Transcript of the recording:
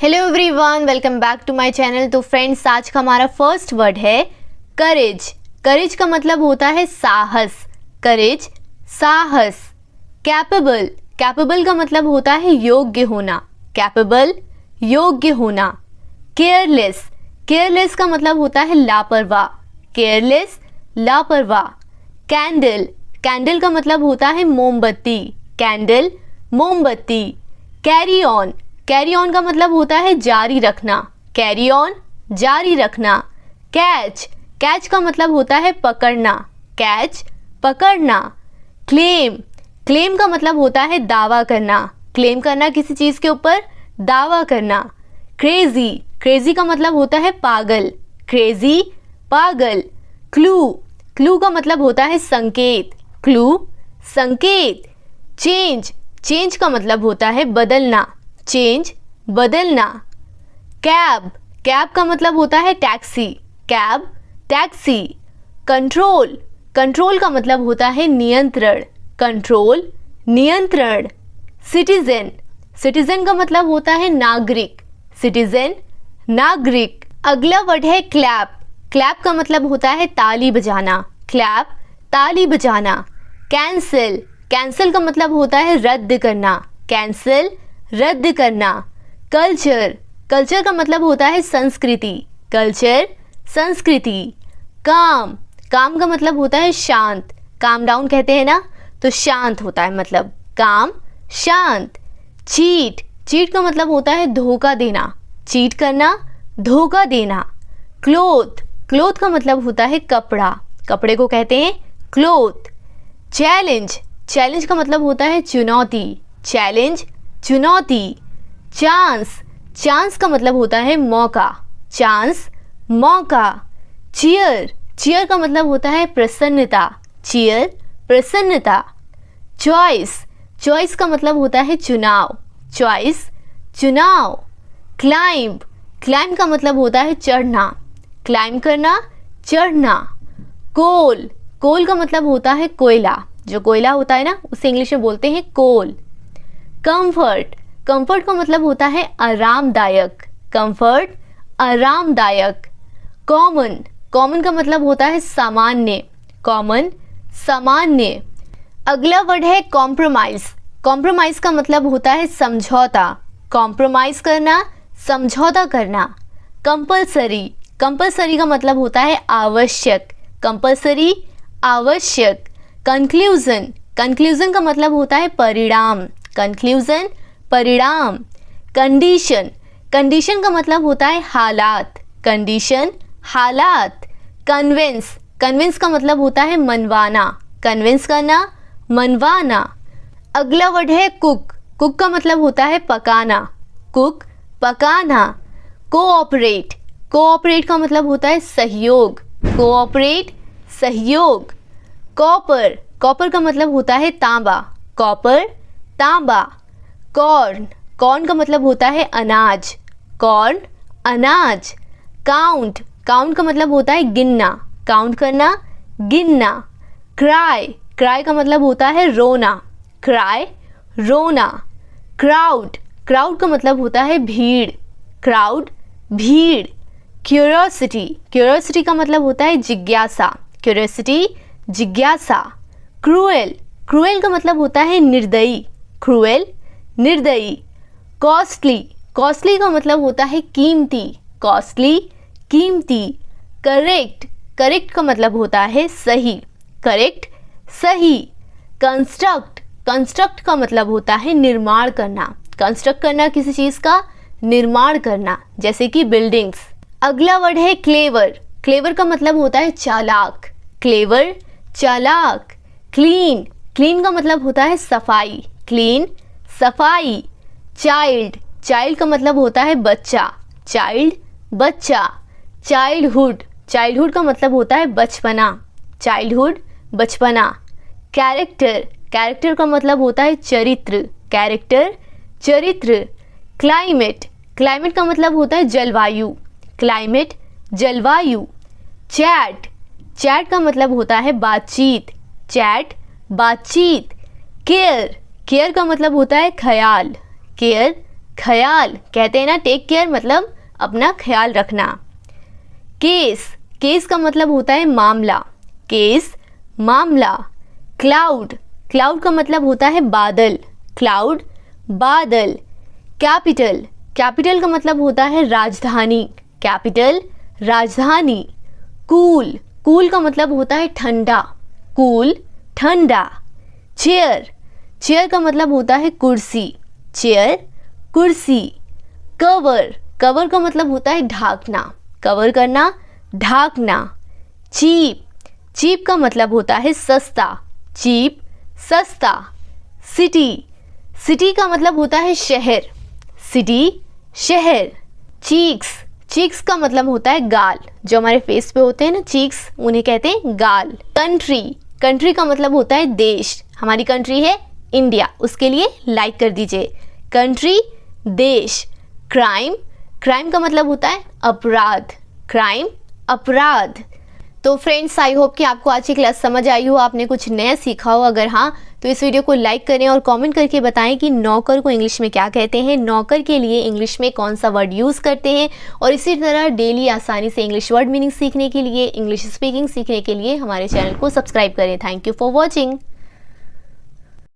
Hello everyone, welcome back to my channel. तो friends, आज का हमारा फर्स्ट वर्ड है करेज। करेज का मतलब होता है साहस। करेज, साहस। कैपेबल, कैपेबल का मतलब होता है योग्य होना। कैपेबल, योग्य होना। केयरलेस, केयरलेस का मतलब होता है लापरवाह। केयरलेस, लापरवाह। कैंडल, कैंडल का मतलब होता है मोमबत्ती। कैंडल, मोमबत्ती। कैरी ऑन, कैरी ऑन का मतलब होता है जारी रखना। कैरी ऑन, जारी रखना। कैच, कैच का मतलब होता है पकड़ना। कैच, पकड़ना। क्लेम, क्लेम का मतलब होता है दावा करना। क्लेम करना, किसी चीज़ के ऊपर दावा करना। क्रेजी, क्रेजी का मतलब होता है पागल। क्रेजी, पागल। क्लू, क्लू का मतलब होता है संकेत। क्लू, संकेत। चेंज, चेंज का मतलब होता है बदलना। चेंज, बदलना। कैब, कैब का मतलब होता है taxi. Cab, taxi. Control, control का मतलब होता है नियंत्रण। कंट्रोल, नियंत्रण। सिटीजन, सिटीजन का मतलब होता है नागरिक। सिटीजन, नागरिक। अगला वर्ड है क्लैप। क्लैप का मतलब होता है ताली बजाना। क्लैप, ताली बजाना। कैंसिल, कैंसिल का मतलब होता है रद्द करना। कैंसिल, रद्द करना। कल्चर, कल्चर का मतलब होता है संस्कृति। कल्चर, संस्कृति। काम, काम का मतलब होता है शांत। काम डाउन कहते हैं ना, तो शांत होता है मतलब काम, शांत। चीट, चीट का मतलब होता है धोखा देना। चीट करना, धोखा देना। क्लोथ, क्लोथ का मतलब होता है कपड़ा। कपड़े को कहते हैं क्लोथ। चैलेंज, चैलेंज का मतलब होता है चुनौती। चैलेंज, चुनौती। चांस, चांस का मतलब होता है मौका। चांस, मौका। चीयर, चीयर का मतलब होता है प्रसन्नता। चीयर, प्रसन्नता। चॉइस, चॉइस का मतलब होता है चुनाव। चॉइस, चुनाव। क्लाइंब, क्लाइंब का मतलब होता है चढ़ना। क्लाइंब करना, चढ़ना। कोल, कोल का मतलब होता है कोयला। जो कोयला होता है ना, उसे इंग्लिश में बोलते हैं कोल। कंफर्ट, कंफर्ट का मतलब होता है आरामदायक। कंफर्ट, आरामदायक। कॉमन, कॉमन का मतलब होता है सामान्य। कॉमन, सामान्य। अगला वर्ड है कॉम्प्रोमाइज। कॉम्प्रोमाइज का मतलब होता है समझौता। कॉम्प्रोमाइज करना, समझौता करना। कंपलसरी, कंपलसरी का मतलब होता है आवश्यक। कंपलसरी, आवश्यक। कंक्लूजन, कंक्लूजन का मतलब होता है परिणाम। कंक्लूजन, परिणाम। कंडीशन, कंडीशन का मतलब होता है हालात। कंडीशन, हालात। कन्विंस, कन्विंस का मतलब होता है मनवाना। कन्विंस करना, मनवाना। अगला वर्ड है कुक। कुक का मतलब होता है पकाना। कुक, पकाना। कोऑपरेट, कोऑपरेट का मतलब होता है सहयोग। कोऑपरेट, सहयोग। कॉपर, कॉपर का मतलब होता है तांबा। कॉपर, तांबा। कॉर्न, कॉर्न का मतलब होता है अनाज। कॉर्न, अनाज। काउंट, काउंट का मतलब होता है गिनना। काउंट करना, गिनना। क्राई, क्राई का मतलब होता है रोना। क्राई, रोना। क्राउड, क्राउड का मतलब होता है भीड़। क्राउड, भीड़। क्यूरियोसिटी, क्यूरियोसिटी का मतलब होता है जिज्ञासा। क्यूरियोसिटी, जिज्ञासा। क्रूएल, क्रूएल का मतलब होता है निर्दयी। क्रूएल, निर्दयी। कॉस्टली, कॉस्टली का मतलब होता है कीमती। कॉस्टली, कीमती। करेक्ट, करेक्ट का मतलब होता है सही। करेक्ट, सही। कंस्ट्रक्ट, कंस्ट्रक्ट का मतलब होता है निर्माण करना। कंस्ट्रक्ट करना, किसी चीज़ का निर्माण करना, जैसे कि बिल्डिंग्स। अगला वर्ड है क्लेवर। क्लेवर का मतलब होता है चालाक। क्लेवर, चालाक। क्लीन, क्लीन का मतलब होता है सफाई। क्लीन, सफाई। चाइल्ड, चाइल्ड का मतलब होता है बच्चा। चाइल्ड, बच्चा। चाइल्डहुड, चाइल्डहुड का मतलब होता है बचपना। चाइल्डहुड, बचपना। कैरेक्टर, कैरेक्टर का मतलब होता है चरित्र। कैरेक्टर, चरित्र। क्लाइमेट, क्लाइमेट का मतलब होता है जलवायु। क्लाइमेट, जलवायु। चैट, चैट का मतलब होता है बातचीत। चैट, बातचीत। केयर, केयर का मतलब होता है ख्याल। केयर, ख्याल, कहते हैं ना टेक केयर मतलब अपना ख्याल रखना। केस, केस का मतलब होता है मामला, केस मामला। क्लाउड, क्लाउड का मतलब होता है बादल, क्लाउड बादल। कैपिटल, कैपिटल का मतलब होता है राजधानी, कैपिटल राजधानी। कूल, कूल का मतलब होता है ठंडा, कूल ठंडा। चेयर, चेयर का मतलब होता है कुर्सी, चेयर कुर्सी। कवर, कवर का मतलब होता है ढाकना, कवर करना ढाकना। चीप, चीप का मतलब होता है सस्ता, चीप सस्ता। सिटी, सिटी का मतलब होता है शहर, सिटी शहर। चीक्स, चीक्स का मतलब होता है गाल, जो हमारे फेस पे होते हैं ना चीक्स, उन्हें कहते हैं गाल। कंट्री, कंट्री का मतलब होता है देश, हमारी कंट्री है इंडिया, उसके लिए लाइक कर दीजिए। कंट्री देश। क्राइम, क्राइम का मतलब होता है अपराध, क्राइम अपराध। तो फ्रेंड्स आई होप कि आपको आज की क्लास समझ आई हो, आपने कुछ नया सीखा हो। अगर हाँ तो इस वीडियो को लाइक करें और कमेंट करके बताएं कि नौकर को इंग्लिश में क्या कहते हैं, नौकर के लिए इंग्लिश में कौन सा वर्ड यूज़ करते हैं। और इसी तरह डेली आसानी से इंग्लिश वर्ड मीनिंग सीखने के लिए, इंग्लिश स्पीकिंग सीखने के लिए हमारे चैनल को सब्सक्राइब करें। Thank you for watching.